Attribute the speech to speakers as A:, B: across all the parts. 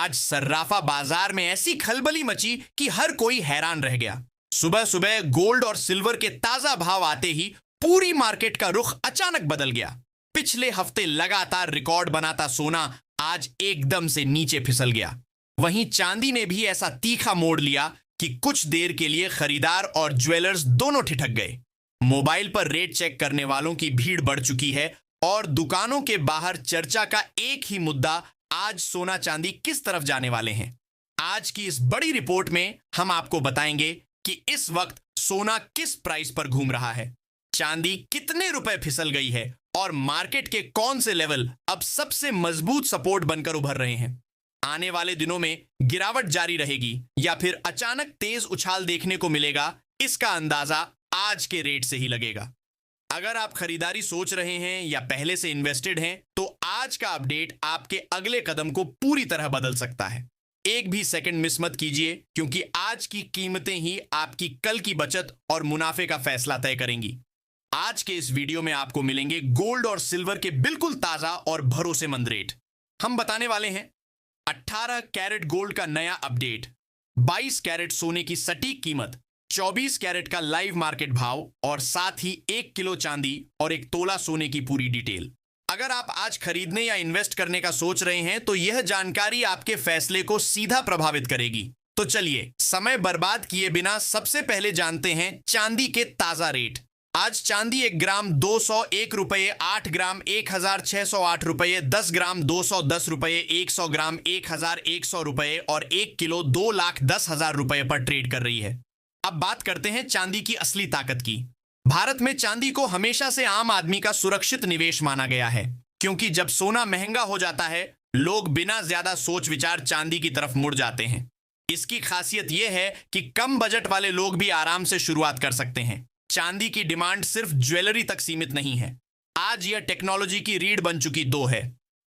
A: आज सर्राफा बाजार में ऐसी खलबली मची कि हर कोई हैरान रह गया। सुबह सुबह गोल्ड और सिल्वर के ताजा भाव आते ही पूरी मार्केट का रुख अचानक बदल गया। पिछले हफ्ते लगातार रिकॉर्ड बनाता सोना आज एकदम से नीचे फिसल गया। वहीं चांदी ने भी ऐसा तीखा मोड़ लिया कि कुछ देर के लिए खरीदार और ज्वेलर्स दोनों ठिठक गए। मोबाइल पर रेट चेक करने वालों की भीड़ बढ़ चुकी है और दुकानों के बाहर चर्चा का एक ही मुद्दा, आज सोना चांदी किस तरफ जाने वाले हैं। आज की इस बड़ी रिपोर्ट में हम आपको बताएंगे कि इस वक्त सोना किस प्राइस पर घूम रहा है, चांदी कितने रुपए फिसल गई है और मार्केट के कौन से लेवल अब सबसे मजबूत सपोर्ट बनकर उभर रहे हैं। आने वाले दिनों में गिरावट जारी रहेगी या फिर अचानक तेज उछाल देखने को मिलेगा, इसका अंदाजा आज के रेट से ही लगेगा। अगर आप खरीदारी सोच रहे हैं या पहले से इन्वेस्टेड हैं, तो आज का अपडेट आपके अगले कदम को पूरी तरह बदल सकता है। एक भी सेकंड मिस मत कीजिए, क्योंकि आज की कीमतें ही आपकी कल की बचत और मुनाफे का फैसला तय करेंगी। आज के इस वीडियो में आपको मिलेंगे गोल्ड और सिल्वर के बिल्कुल ताजा और भरोसेमंद रेट। हम बताने वाले हैं 18 कैरेट गोल्ड का नया अपडेट, 22 कैरेट सोने की सटीक कीमत, 24 कैरेट का लाइव मार्केट भाव और साथ ही 1 किलो चांदी और 1 तोला सोने की पूरी डिटेल। अगर आप आज खरीदने या इन्वेस्ट करने का सोच रहे हैं, तो यह जानकारी आपके फैसले को सीधा प्रभावित करेगी। तो चलिए समय बर्बाद किए बिना सबसे पहले जानते हैं चांदी के ताजा रेट। आज चांदी 1 ग्राम 201 रुपये, 8 ग्राम 1608 रुपये, 10 ग्राम 210 रुपये, 100 ग्राम 1100 रुपये और 1 किलो 2,10,000 रुपये पर ट्रेड कर रही है। अब बात करते हैं चांदी की असली ताकत की। भारत में चांदी को हमेशा से आम आदमी का सुरक्षित निवेश माना गया है, क्योंकि जब सोना महंगा हो जाता है, लोग बिना ज्यादा सोच विचार चांदी की तरफ मुड़ जाते हैं। इसकी खासियत यह है कि कम बजट वाले लोग भी आराम से शुरुआत कर सकते हैं। चांदी की डिमांड सिर्फ ज्वेलरी तक सीमित नहीं है। आज यह टेक्नोलॉजी की रीढ़ बन चुकी दो है।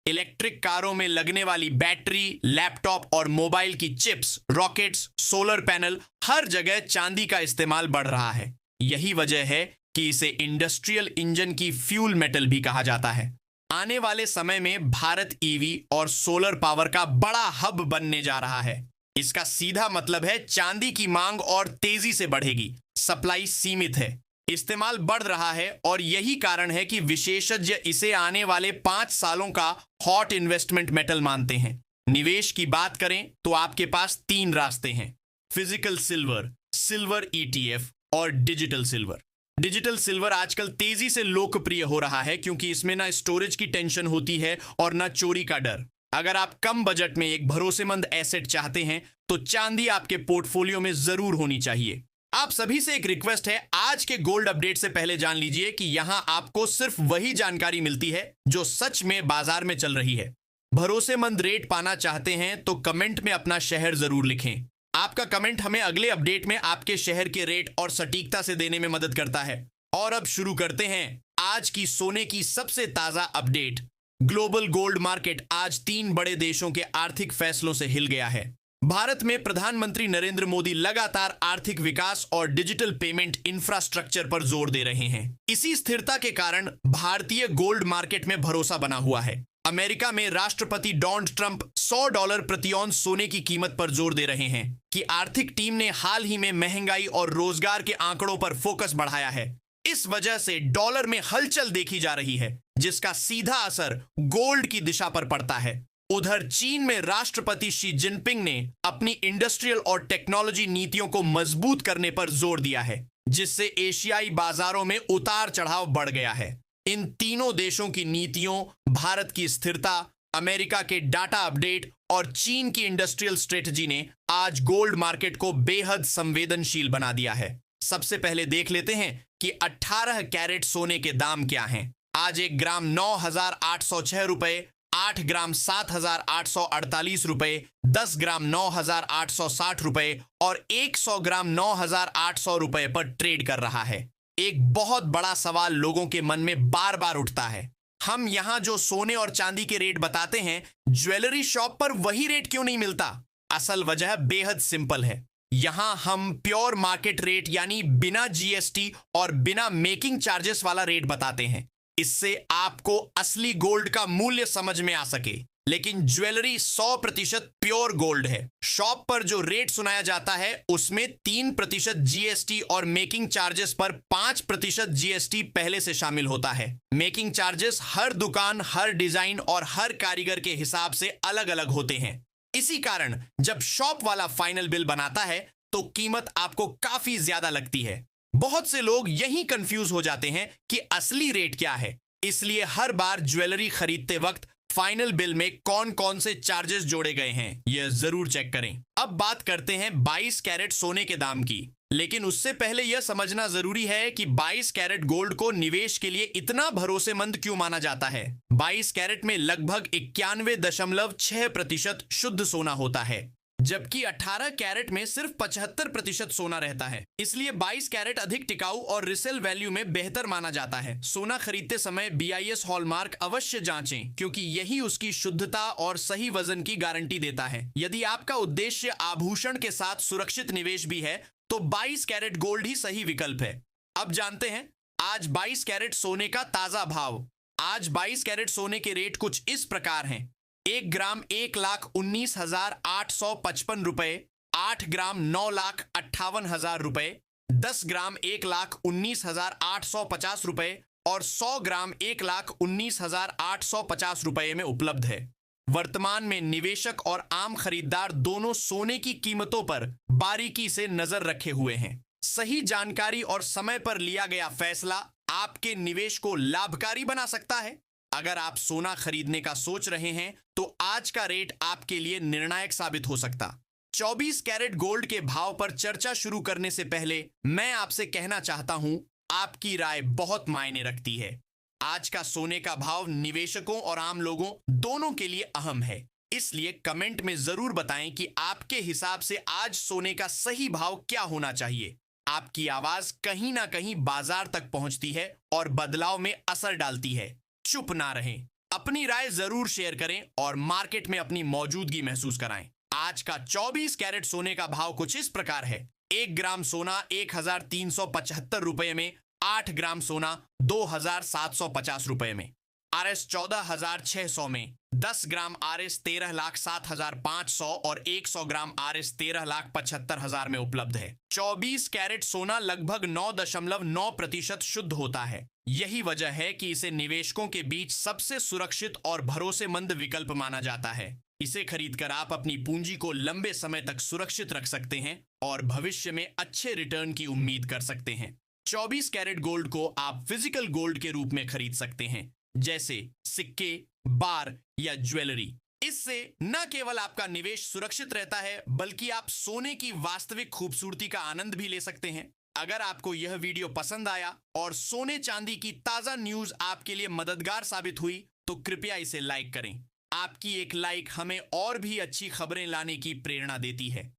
A: इलेक्ट्रिक कारों में लगने वाली बैटरी, लैपटॉप और मोबाइल की चिप्स, रॉकेट्स, सोलर पैनल, हर जगह चांदी का इस्तेमाल बढ़ रहा है। यही वजह है कि इसे इंडस्ट्रियल इंजन की फ्यूल मेटल भी कहा जाता है। आने वाले समय में भारत ईवी और सोलर पावर का बड़ा हब बनने जा रहा है। इसका सीधा मतलब है चांदी की मांग और तेजी से बढ़ेगी। सप्लाई सीमित है, इस्तेमाल बढ़ रहा है और यही कारण है कि विशेषज्ञ इसे आने वाले 5 सालों का हॉट इन्वेस्टमेंट मेटल मानते हैं। निवेश की बात करें तो आपके पास 3 रास्ते हैं: फिजिकल सिल्वर, सिल्वर ईटीएफ और डिजिटल सिल्वर। डिजिटल सिल्वर आजकल तेजी से लोकप्रिय हो रहा है, क्योंकि इसमें ना स्टोरेज की टेंशन होती है और ना चोरी का डर। अगर आप कम बजट में एक भरोसेमंद एसेट चाहते हैं, तो चांदी आपके पोर्टफोलियो में जरूर होनी चाहिए। आप सभी से एक रिक्वेस्ट है, आज के गोल्ड अपडेट से पहले जान लीजिए कि यहां आपको सिर्फ वही जानकारी मिलती है जो सच में बाजार में चल रही है। भरोसेमंद रेट पाना चाहते हैं तो कमेंट में अपना शहर जरूर लिखें। आपका कमेंट हमें अगले अपडेट में आपके शहर के रेट और सटीकता से देने में मदद करता है। और अब शुरू करते हैं आज की सोने की सबसे ताजा अपडेट। ग्लोबल गोल्ड मार्केट आज 3 बड़े देशों के आर्थिक फैसलों से हिल गया है। भारत में प्रधानमंत्री नरेंद्र मोदी लगातार आर्थिक विकास और डिजिटल पेमेंट इंफ्रास्ट्रक्चर पर जोर दे रहे हैं। इसी स्थिरता के कारण भारतीय गोल्ड मार्केट में भरोसा बना हुआ है। अमेरिका में राष्ट्रपति डोनाल्ड ट्रंप $100 प्रति औंस सोने की कीमत पर जोर दे रहे हैं कि आर्थिक टीम ने हाल ही में महंगाई और रोजगार के आंकड़ों पर फोकस बढ़ाया है। इस वजह से डॉलर में हलचल देखी जा रही है, जिसका सीधा असर गोल्ड की दिशा पर पड़ता है। उधर चीन में राष्ट्रपति शी जिनपिंग ने अपनी इंडस्ट्रियल और टेक्नोलॉजी नीतियों को मजबूत करने पर जोर दिया है, जिससे एशियाई बाजारों में उतार चढ़ाव बढ़ गया है। इन तीनों देशों की नीतियों, भारत की स्थिरता, अमेरिका के डाटा अपडेट और चीन की इंडस्ट्रियल स्ट्रेटजी ने आज गोल्ड मार्केट को बेहद संवेदनशील बना दिया है। सबसे पहले देख लेते हैं कि 18 कैरेट सोने के दाम क्या हैं। आज 1 ग्राम 9,806 रुपये, 8 ग्राम 7,848 रुपये, 10 ग्राम 9,860 रुपये और 100 ग्राम 9,800 रुपये पर ट्रेड कर रहा है। एक बहुत बड़ा सवाल लोगों के मन में बार बार उठता है, हम यहां जो सोने और चांदी के रेट बताते हैं, ज्वेलरी शॉप पर वही रेट क्यों नहीं मिलता? असल वजह बेहद सिंपल है। यहां हम प्योर मार्केट रेट यानी बिना जीएसटी और बिना मेकिंग चार्जेस वाला रेट बताते हैं। इससे आपको असली गोल्ड का मूल्य समझ में आ सके। लेकिन ज्वेलरी 100% प्योर गोल्ड है। शॉप पर जो रेट सुनाया जाता है उसमें 3% जीएसटी और मेकिंग चार्जेस पर 5% जीएसटी पहले से शामिल होता है। मेकिंग चार्जेस हर दुकान, हर डिजाइन और हर कारीगर के हिसाब से अलग अलग होते हैं। इसी कारण जब शॉप वाला फाइनल बिल बनाता है तो कीमत आपको काफी ज्यादा लगती है। बहुत से लोग यही कंफ्यूज हो जाते हैं कि असली रेट क्या है, इसलिए हर बार ज्वेलरी खरीदते वक्त फाइनल बिल में कौन कौन से चार्जेस जोड़े गए हैं यह जरूर चेक करें। अब बात करते हैं 22 कैरेट सोने के दाम की, लेकिन उससे पहले यह समझना जरूरी है कि 22 कैरेट गोल्ड को निवेश के लिए इतना भरोसेमंद क्यों माना जाता है। 22 कैरेट में लगभग 91.6% शुद्ध सोना होता है, जबकि 18 कैरेट में सिर्फ 75% सोना रहता है। इसलिए 22 कैरेट अधिक टिकाऊ और रिसेल वैल्यू में बेहतर माना जाता है। सोना खरीदते समय BIS हॉलमार्क अवश्य जांचें, क्योंकि यही उसकी शुद्धता और सही वजन की गारंटी देता है। यदि आपका उद्देश्य आभूषण के साथ सुरक्षित निवेश भी है तो 22 कैरेट गोल्ड ही सही विकल्प है। अब जानते हैं आज 22 कैरेट सोने का ताजा भाव। आज 22 कैरेट सोने के रेट कुछ इस प्रकार हैं। 1 ग्राम 1,19,855 रुपए, 8 ग्राम 9,58,000 रुपए, 10 ग्राम 1,19,850 रुपए और 100 ग्राम 1,19,850 रुपए में उपलब्ध है। वर्तमान में निवेशक और आम खरीदार दोनों सोने की कीमतों पर बारीकी से नजर रखे हुए हैं। सही जानकारी और समय पर लिया गया फैसला आपके निवेश को लाभकारी बना सकता है। अगर आप सोना खरीदने का सोच रहे हैं तो आज का रेट आपके लिए निर्णायक साबित हो सकता। 24 कैरेट गोल्ड के भाव पर चर्चा शुरू करने से पहले मैं आपसे कहना चाहता हूं, आपकी राय बहुत मायने रखती है। आज का सोने का भाव निवेशकों और आम लोगों दोनों के लिए अहम है, इसलिए कमेंट में जरूर बताएं कि आपके हिसाब से आज सोने का सही भाव क्या होना चाहिए। आपकी आवाज कहीं ना कहीं बाजार तक पहुंचती है और बदलाव में असर डालती है। चुप ना रहें, अपनी राय जरूर शेयर करें और मार्केट में अपनी मौजूदगी महसूस कराएं। आज का 24 कैरेट सोने का भाव कुछ इस प्रकार है। 1 ग्राम सोना 1,375 रुपए में, 8 ग्राम सोना 2,750 रुपए में, RS 14,600 में, 10 ग्राम RS 13,07,500 और 100 ग्राम RS 13,75,000 में उपलब्ध है। 24 कैरेट सोना लगभग 9.9% शुद्ध होता है। यही वजह है कि इसे निवेशकों के बीच सबसे सुरक्षित और भरोसेमंद विकल्प माना जाता है। इसे खरीदकर आप अपनी पूंजी को लंबे समय तक सुरक्षित रख सकते हैं और भविष्य में अच्छे रिटर्न की उम्मीद कर सकते हैं। 24 कैरेट गोल्ड को आप फिजिकल गोल्ड के रूप में खरीद सकते हैं, जैसे सिक्के, बार या ज्वेलरी। इससे न केवल आपका निवेश सुरक्षित रहता है, बल्कि आप सोने की वास्तविक खूबसूरती का आनंद भी ले सकते हैं। अगर आपको यह वीडियो पसंद आया और सोने चांदी की ताजा न्यूज आपके लिए मददगार साबित हुई तो कृपया इसे लाइक करें। आपकी एक लाइक हमें और भी अच्छी खबरें लाने की प्रेरणा देती है।